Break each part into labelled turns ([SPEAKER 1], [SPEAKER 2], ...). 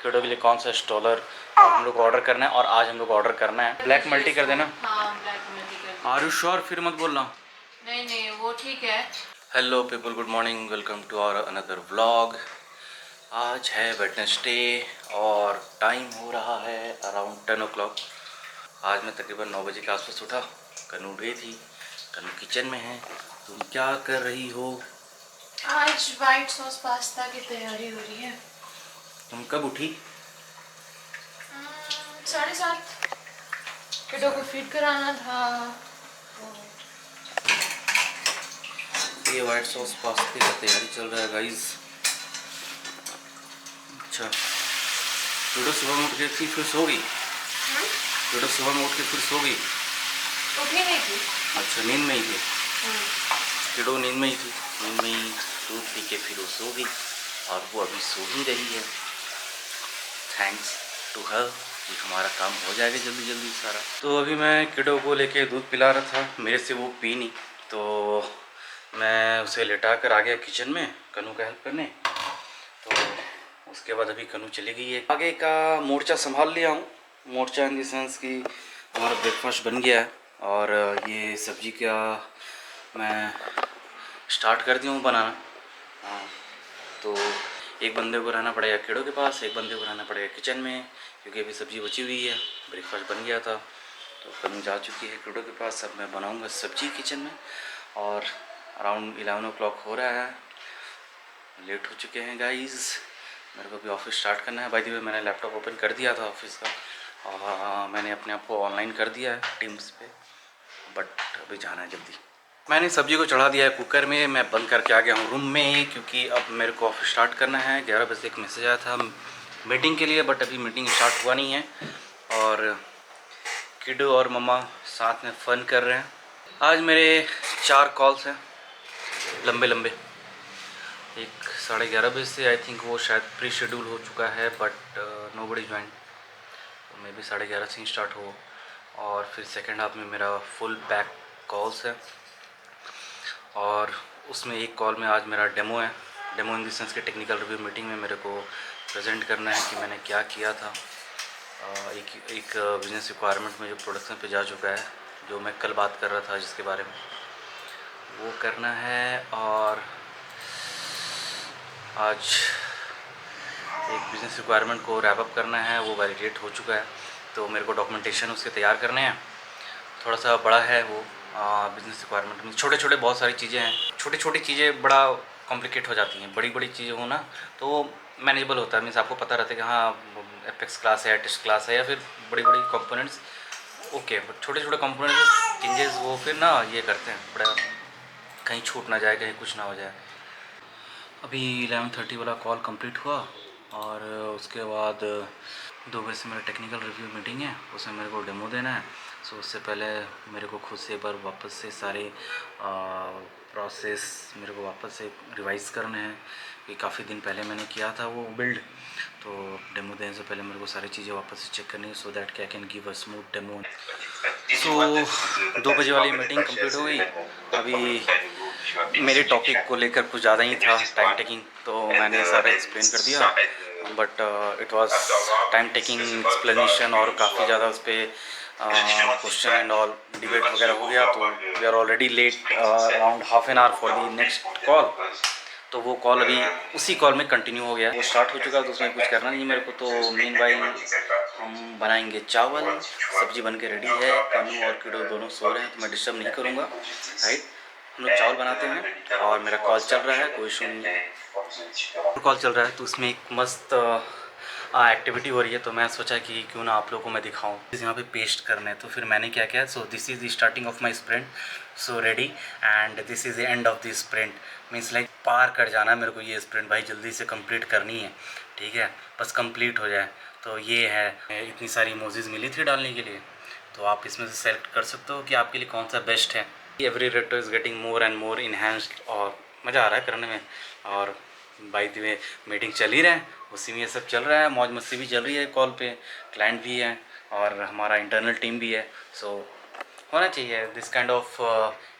[SPEAKER 1] किडो के लिए कौन सा स्टॉलर हम लोग ऑर्डर करना है, और आज हम लोग ऑर्डर करना है ब्लैक मल्टी कर देना।
[SPEAKER 2] हाँ, ब्लैक मल्टी कर देना।
[SPEAKER 1] Are you sure? फिर मत बोलना।
[SPEAKER 2] नहीं नहीं, वो ठीक है।
[SPEAKER 1] Hello people, good morning, welcome to our another vlog. आज है वेडनेसडे और टाइम हो रहा है अराउंड 10 o'clock। आज मैं तकरीबन 9 बजे के आसपास उठा। कनू उठ गई थी, कनू किचन में है। तुम क्या कर रही हो?
[SPEAKER 2] आज वाइट सॉस पास्ता की तैयारी हो रही है।
[SPEAKER 1] तुम कब उठी?
[SPEAKER 2] 7:30। किडो को फीड कराना था।
[SPEAKER 1] ये वाइट सॉस पास्ते का तैयारी चल रहा है गाइस। अच्छा, किडो सुबह में उठ के फिर सो गई? किडो सुबह में उठ के फिर सो गई?
[SPEAKER 2] उठी नहीं थी।
[SPEAKER 1] अच्छा, नींद में ही थी। किडो नींद में ही थी, नींद में ही दूध पी के फिर वो सो गई, और वो अभी सो ही रही है। थैंक्स टू हर कि हमारा काम हो जाएगा जल्दी जल्दी सारा। तो अभी मैं किडो को लेके दूध पिला रहा था, मेरे से वो पी नहीं, तो मैं उसे लेटा कर आ गया किचन में कनू का हेल्प करने। तो उसके बाद अभी कनू चली गई है, आगे का मोर्चा संभाल लिया हूँ। मोर्चा इन द सेंस कि हमारा ब्रेकफास्ट बन गया है, और ये सब्जी का मैं स्टार्ट कर दिया हूँ बनाना। हाँ, तो एक बंदे को रहना पड़ेगा किडो के पास, एक बंदे को रहना पड़ेगा किचन में, क्योंकि अभी सब्ज़ी बची हुई है, ब्रेकफास्ट बन गया था। तो कनू जा चुकी है किडो के पास, अब मैं बनाऊँगा सब्जी किचन में। और अराउंड 11 o'clock हो रहा है, लेट हो चुके हैं गाइस। मेरे को भी ऑफिस स्टार्ट करना है। बाय द वे मैंने लैपटॉप ओपन कर दिया था ऑफिस का, और मैंने अपने आप को ऑनलाइन कर दिया है टीम्स पे, बट अभी जाना है जल्दी। मैंने सब्जी को चढ़ा दिया है कुकर में, मैं बंद करके आ गया हूँ रूम में, क्योंकि अब मेरे को ऑफिस स्टार्ट करना है। 11 बजे एक मैसेज आया था मीटिंग के लिए, बट अभी मीटिंग स्टार्ट हुआ नहीं है। और किडो और मम्मा साथ में फ़न कर रहे हैं। आज मेरे 4 कॉल्स हैं, लंबे लंबे। एक 11:30 बजे से आई थिंक वो शायद प्री शेड्यूल हो चुका है, बट नो बडी ज्वाइन, तो मे भी 11:30 से ही स्टार्ट हो। और फिर सेकेंड हाफ में मेरा फुल पैक कॉल्स है, और उसमें एक कॉल में आज मेरा डेमो है। डेमो इन द सेंस के टेक्निकल रिव्यू मीटिंग में मेरे को प्रेजेंट करना है कि मैंने क्या किया था। एक बिजनेस रिक्वायरमेंट में जो प्रोडक्शन पे जा चुका है, जो मैं कल बात कर रहा था जिसके बारे में, वो करना है। और आज एक बिज़नेस रिक्वायरमेंट को रैप अप करना है, वो वैलिडेट हो चुका है, तो मेरे को डॉक्यूमेंटेशन उसके तैयार करने हैं। थोड़ा सा बड़ा है वो बिज़नेस रिक्वायरमेंट में, छोटे छोटे बहुत सारी चीज़ें हैं। छोटी छोटी चीज़ें बड़ा कॉम्प्लिकेट हो जाती हैं, बड़ी बड़ी चीज़ें हो ना तो मैनेजेबल होता है। मीन्स आपको पता रहता है कि हाँ एपेक्स क्लास है, टेस्ट क्लास है, या फिर बड़ी बड़ी कंपोनेंट्स ओके, बट छोटे छोटे कंपोनेंट्स चेंजेस वो फिर ना ये करते हैं, बड़ा कहीं छूट ना जाए, कहीं कुछ ना हो जाए। अभी 11:30 वाला कॉल कंप्लीट हुआ, और उसके बाद 2 बजे से मेरा टेक्निकल रिव्यू मीटिंग है, उसमें मेरे को डेमो देना है। सो उससे पहले मेरे को खुद से एक बार वापस से सारे प्रोसेस मेरे को वापस से रिवाइज़ करने हैं, कि काफ़ी दिन पहले मैंने किया था वो बिल्ड। तो डेमो देने से पहले मेरे को सारी चीज़ें वापस से चेक करनी है, so that I can give a smooth demo. So 2 बजे वाली मीटिंग कंप्लीट हो गई। अभी मेरे टॉपिक को लेकर कुछ ज़्यादा ही था टाइम टेकिंग, तो मैंने सारा एक्सप्लेन कर दिया, but it was time taking explanation, और काफ़ी ज़्यादा उस पर क्वेश्चन एंड ऑल डिबेट वगैरह हो गया। तो we are already late around half an hour for the next call. तो वो कॉल अभी उसी कॉल में कंटिन्यू हो गया, वो स्टार्ट हो चुका, तो उसमें कुछ करना नहीं मेरे को। तो मीनवाइल हम बनाएंगे चावल, सब्जी बन के रेडी है, कनू और किडो दोनों सो रहे हैं, तो मैं डिस्टर्ब नहीं करूँगा, राइट। हम लोग चावल बनाते हैं, और मेरा कॉल चल रहा है, कोई इशू नहीं है। कॉल चल रहा है तो उसमें एक मस्त एक्टिविटी हो रही है, तो मैं सोचा कि क्यों ना आप लोगों को मैं दिखाऊं। यहाँ पे पेस्ट करना है, तो फिर मैंने क्या किया, so this is the starting of my sprint, so ready, and this is the end of the sprint. Means like पार कर जाना है मेरे को ये स्प्रिंट, भाई जल्दी से कंप्लीट करनी है, ठीक है, बस कंप्लीट हो जाए। तो ये है, इतनी सारी इमोजीज मिली थी डालने के लिए, तो आप इसमें से सेलेक्ट कर सकते हो कि आपके लिए कौन सा बेस्ट है। Every रेटो is getting more and more enhanced, और मज़ा आ रहा है करने में। और बाय द वे मीटिंग चल ही रहा है, उसी में ये सब चल रहा है, मौज मस्ती भी चल रही है, कॉल पे क्लाइंट भी है, और हमारा इंटरनल टीम भी है। सो होना चाहिए, this kind of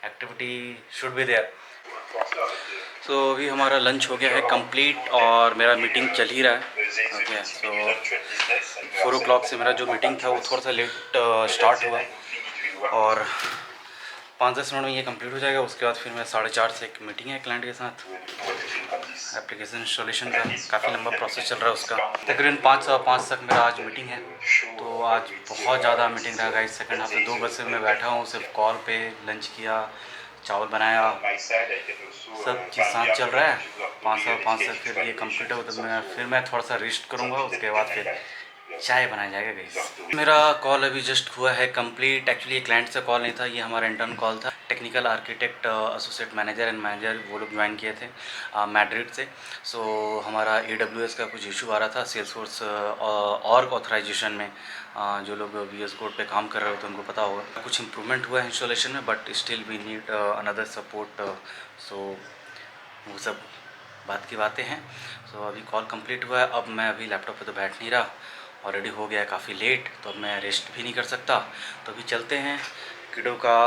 [SPEAKER 1] activity should be there. So अभी हमारा लंच हो गया है कंप्लीट और मेरा मीटिंग चल ही रहा है। ओके, सो 4 o'clock से मेरा जो मीटिंग था वो थोड़ा सा लेट स्टार्ट हुआ और 5-10 मिनट में ये कंप्लीट हो जाएगा। उसके बाद फिर मैं 4:30 से एक मीटिंग है क्लाइंट के साथ, एप्लीकेशन इंस्टॉलेशन का काफ़ी लंबा प्रोसेस चल रहा है उसका। तकरीबन 5 तक मेरा आज मीटिंग है। तो आज बहुत ज़्यादा मीटिंग रहा गाइस। सेकंड हाफ में 2 बजे से मैं बैठा हूँ, सिर्फ कॉल पे लंच किया, चावल बनाया, सब चीज़ साथ चल रहा है। 5 तक फिर ये कंप्लीट हो तो मैं थोड़ा सा रेस्ट करूँगा। उसके बाद फिर चाय बनाया जाएगा गाइस। मेरा कॉल अभी जस्ट हुआ है कंप्लीट। एक्चुअली ये क्लाइंट से कॉल नहीं था, ये हमारा इंटर्न कॉल था। Technical architect, associate manager and manager वो लोग ज्वाइन किए थे मैड्रिड से। सो हमारा AWS का कुछ इशू आ रहा था सेल्सफोर्स ऑर्ग ऑथराइजेशन में। जो लोग VS कोड पे काम कर रहे होते हैं उनको पता होगा कुछ इंप्रूवमेंट हुआ है इंस्टॉलेशन में, but still we need another support. So वो सब बात की बातें हैं। सो अभी कॉल कंप्लीट हुआ है। अब मैं अभी लैपटॉप पे तो बैठ नहीं रहा, ऑलरेडी हो गया है काफ़ी लेट, तो अब मैं रेस्ट भी नहीं कर सकता। तो अभी चलते हैं। किडो का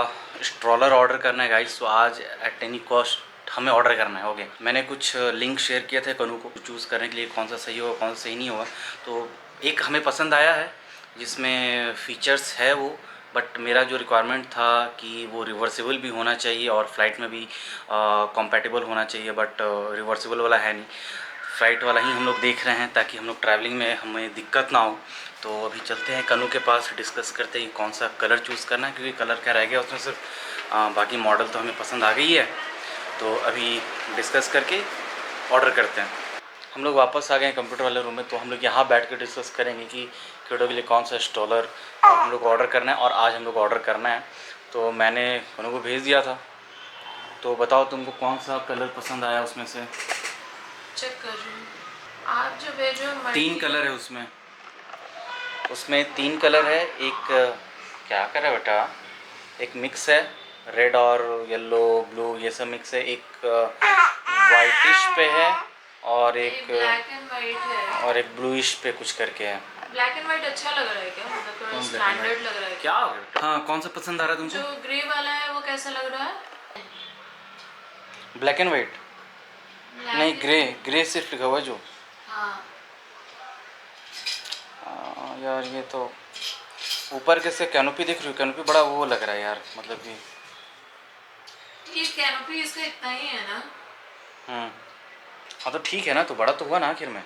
[SPEAKER 1] स्ट्रॉलर ऑर्डर करना है गाइस। तो आज एट एनी कॉस्ट हमें ऑर्डर करना है। हो गया, मैंने कुछ लिंक शेयर किए थे कनू को चूज़ करने के लिए कौन सा सही होगा कौन सा सही नहीं होगा। तो एक हमें पसंद आया है जिसमें फ़ीचर्स है वो, बट मेरा जो रिक्वायरमेंट था कि वो रिवर्सिबल भी होना चाहिए और फ्लाइट में भी कॉम्पैटिबल होना चाहिए, बट रिवर्सिबल वाला है नहीं। फ़्लाइट वाला ही हम लोग देख रहे हैं ताकि हम लोग ट्रैवलिंग में हमें दिक्कत ना हो। तो अभी चलते हैं कनू के पास, डिस्कस करते हैं कौन सा कलर चूज़ करना है, क्योंकि कलर क्या रह गया उसमें सिर्फ बाकी मॉडल तो हमें पसंद आ गई है। तो अभी डिस्कस करके ऑर्डर करते हैं। हम लोग वापस आ गए हैं कंप्यूटर वाले रूम में। तो हम लोग यहाँ बैठ कर डिस्कस करेंगे कि किडो के लिए कौन सा इंस्टॉलर हम लोग ऑर्डर करना है और आज हम लोग ऑर्डर करना है। तो मैंने कनू को भेज दिया था। तो बताओ तुमको कौन सा कलर पसंद आया उसमें से?
[SPEAKER 2] चेक कर रही हूँ। आप जो भेजो
[SPEAKER 1] 3 कलर है उसमें। उसमें 3 कलर है। एक क्या कर है बेटा, एक मिक्स है रेड और येलो ब्लू, ये सब मिक्स है। एक वाइटिश पे है और एक
[SPEAKER 2] ब्लैक एंड वाइट है
[SPEAKER 1] और एक ब्लूइश पे कुछ करके है।
[SPEAKER 2] ब्लैक एंड वाइट अच्छा लग रहा है क्या? मतलब थोड़ा स्टैंडर्ड लग रहा है
[SPEAKER 1] क्या हो गया? हाँ, कौन सा पसंद आ रहा है तुमको?
[SPEAKER 2] जो ग्रे वाला है वो कैसा लग रहा है?
[SPEAKER 1] ब्लैक एंड वाइट नहीं, ग्रे सिर्फ लिखा हुआ है जो।
[SPEAKER 2] हाँ
[SPEAKER 1] यार ये तो ऊपर कैसे कैनोपी दिख रही है, कैनोपी बड़ा वो लग रहा है यार, मतलब कि
[SPEAKER 2] ये कैनोपी इसका इतना ही है ना?
[SPEAKER 1] हाँ तो ठीक है ना, तो बड़ा तो हुआ ना आखिर में।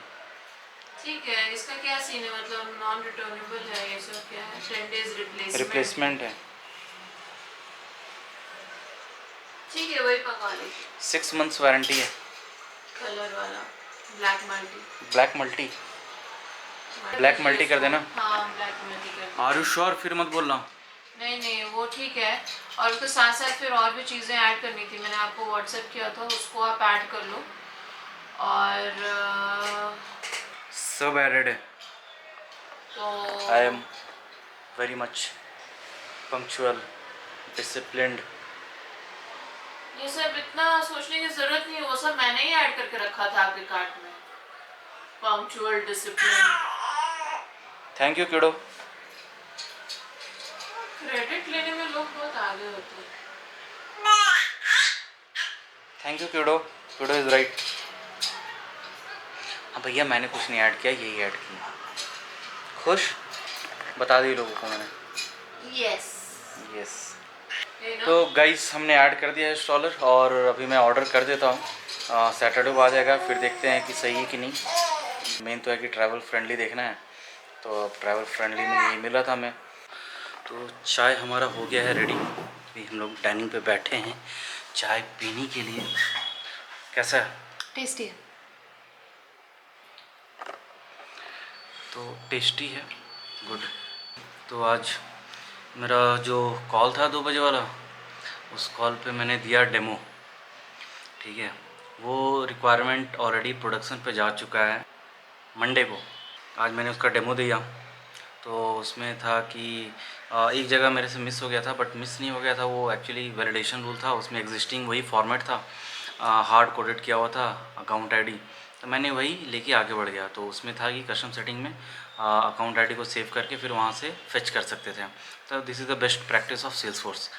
[SPEAKER 2] ठीक है, इसका क्या सीन है? मतलब नॉन रिटर्नेबल है ये सब? क्या है? 10 डेज
[SPEAKER 1] रिप्लेसमेंट है।
[SPEAKER 2] ठीक है, वही पका लीजिए।
[SPEAKER 1] 6 months वारंटी है।
[SPEAKER 2] कलर वाला ब्लैक मल्टी
[SPEAKER 1] ब्लैक मल्टी कर देना।
[SPEAKER 2] हाँ ब्लैक मल्टी कर देना।
[SPEAKER 1] Are you sure? फिर मत बोलना।
[SPEAKER 2] नहीं वो ठीक है। और उसके साथ साथ फिर और भी चीज़ें ऐड करनी थी, मैंने आपको व्हाट्सएप किया था, उसको आप ऐड कर लो। और
[SPEAKER 1] सब एडेड है।
[SPEAKER 2] तो
[SPEAKER 1] I am very much punctual, disciplined.
[SPEAKER 2] ये सब इतना सोचने की जरूरत नहीं है, वो सब मैंने ही ऐड करके रखा था आपके कार्ट में। Punctual, discipline.
[SPEAKER 1] थैंक यू किडो।
[SPEAKER 2] क्रेडिट लेने में लोग बहुत आगे होते हैं।
[SPEAKER 1] थैंक यू किडो, किडो इज राइट। हाँ भैया, मैंने कुछ नहीं ऐड किया, यही ऐड किया। खुश? बता दी लोगों को मैंने। यस। तो गाइस हमने ऐड कर दिया है इंस्टॉलर और अभी मैं ऑर्डर कर देता हूँ। सैटरडे को आ जाएगा, फिर देखते हैं कि सही है कि नहीं। मेन तो है कि ट्रैवल फ्रेंडली देखना है, तो अब ट्रैवल फ्रेंडली में यही मिला था हमें। तो चाय हमारा हो गया है रेडी। अभी हम लोग डाइनिंग पे बैठे हैं चाय पीने के लिए। कैसा है?
[SPEAKER 2] टेस्टी है।
[SPEAKER 1] तो टेस्टी है, गुड। तो आज मेरा जो कॉल था 2 बजे वाला, उस कॉल पे मैंने दिया डेमो, ठीक है। वो रिक्वायरमेंट ऑलरेडी प्रोडक्शन पे जा चुका है मंडे को। आज मैंने उसका डेमो दिया, तो उसमें था कि एक जगह मेरे से मिस हो गया था, बट मिस नहीं हो गया था, वो एक्चुअली वैलिडेशन रूल था। उसमें एग्जिस्टिंग वही फॉर्मेट था, हार्ड कोडेड किया हुआ था अकाउंट आईडी, तो मैंने वही लेके आगे बढ़ गया। तो उसमें था कि कस्टम सेटिंग में अकाउंट आईडी को सेव करके फिर वहाँ से फेच कर सकते थे। तो this is the best practice of Salesforce.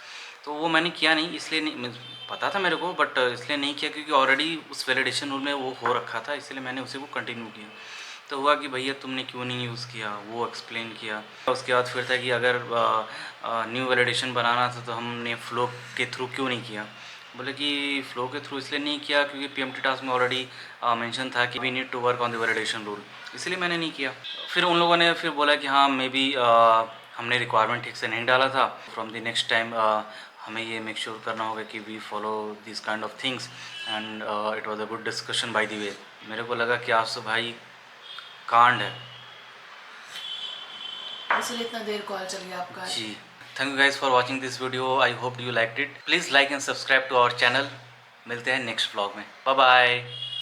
[SPEAKER 1] तो वो मैंने किया नहीं, इसलिए नहीं, पता था मेरे को बट इसलिए नहीं किया क्योंकि ऑलरेडी उस वैलिडेशन रूल में वो हो रखा था, इसलिए मैंने उसी को कंटिन्यू किया। तो हुआ कि भैया तुमने क्यों नहीं यूज़ किया, वो एक्सप्लेन किया। उसके बाद फिर था कि अगर न्यू वैलिडेशन बनाना था तो हमने फ्लो के थ्रू क्यों नहीं किया। बोले कि फ्लो के थ्रू इसलिए नहीं किया क्योंकि पीएमटी टास्क में ऑलरेडी मेंशन था कि we need to work on the validation rule, इसलिए मैंने नहीं किया। फिर उन लोगों ने फिर बोला कि हाँ मे बी हमने रिक्वायरमेंट ठीक से नहीं डाला था, फ्रॉम द नेक्स्ट टाइम हमें ये मेक श्योर करना होगा कि we follow this kind of things. And it was a good discussion by the way. मेरे को लगा कि आज तो भाई कांड है।
[SPEAKER 2] इसलिए इतना देर कॉल चल गया आपका।
[SPEAKER 1] जी, thank you guys for watching this video, I hope you liked it. Please like and subscribe to our channel. मिलते हैं नेक्स्ट व्लॉग में, बाय बाय।